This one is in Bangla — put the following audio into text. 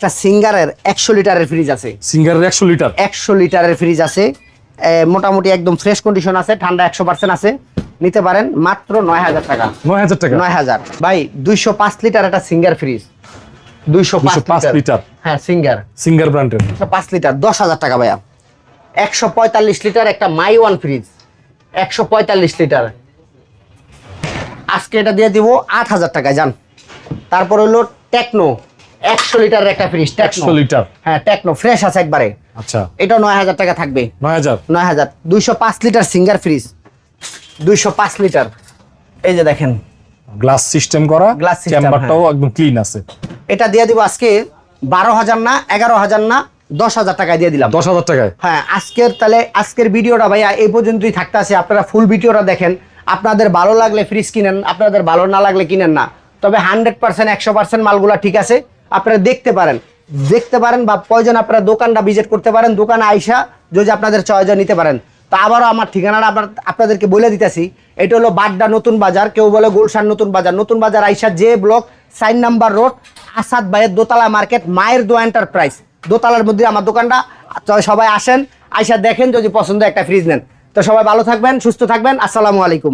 একটা সিঙ্গারের 100 লিটারের ফ্রিজ আছে। সিঙ্গারের 100 লিটার? 100 লিটারের ফ্রিজ আছে, মোটামুটি একদম ফ্রেশ কন্ডিশন আছে, ঠান্ডা 100% আছে, নিতে পারেন মাত্র 9000 টাকা। 9000 টাকা? 9000 ভাই। 205 লিটার একটা সিঙ্গার ফ্রিজ, 205 লিটার। হ্যাঁ সিঙ্গার ব্র্যান্ডের 205 লিটার 10000 টাকা ভাইয়া। 145 লিটার একটা মাই ওয়ান ফ্রিজ, 145 লিটার, আজকে এটা দিয়ে দিব 8000 টাকায় যান। তারপর হলো টেকনো 100 লিটারের একটা ফ্রিজ, 100 লিটার, হ্যাঁ টেকনো ফ্রেশ আছে একবারে। আচ্ছা, এটাও 9000 টাকা থাকবে। 9000। 205 লিটার সিঙ্গার ফ্রিজ, 205 লিটার, এই যে দেখেন গ্লাস সিস্টেম করা, গ্লাস সিস্টেম, চেম্বারটাও একদম ক্লিন আছে। এটা দিয়ে দিব আজকে 12000 না 11000 না 10000 টাকায় দিয়ে দিলাম। 10000 টাকায়? হ্যাঁ। তাহলে আজকের ভিডিওটা ভাইয়া এই পর্যন্তই থাকতে আছে। আপনারা ফুল ভিডিওটা দেখেন, আপনাদের ভালো লাগলে ফ্রিজ কিনেন, আপনাদের ভালো না লাগলে কিনেন না। তবে 100% 100% মালগুলা ঠিক আছে, আপনারা দেখতে পারেন বা প্রয়োজন আপনারা দোকানটা ভিজিট করতে পারেন, দোকানে আইসা যদি আপনাদের চয়েস নিতে পারেন। তো আবারও আমার ঠিকানাটা আপনাদেরকে বলে দিতেছি, এটা হলো বাড্ডা নতুন বাজার, কেউ বলে গুলশান নতুন বাজার। নতুন বাজার আইসা যে ব্লক 4 নাম্বার রোড, আসাদ ভাইয়ের দোতলা মার্কেট, মায়ের দোয়া এন্টারপ্রাইজ, দোতলার মধ্যে আমার দোকানটা। সবাই আসেন, আইসা দেখেন, যদি পছন্দ একটা ফ্রিজ নেন। তো সবাই ভালো থাকবেন, সুস্থ থাকবেন, আসসালামু আলাইকুম।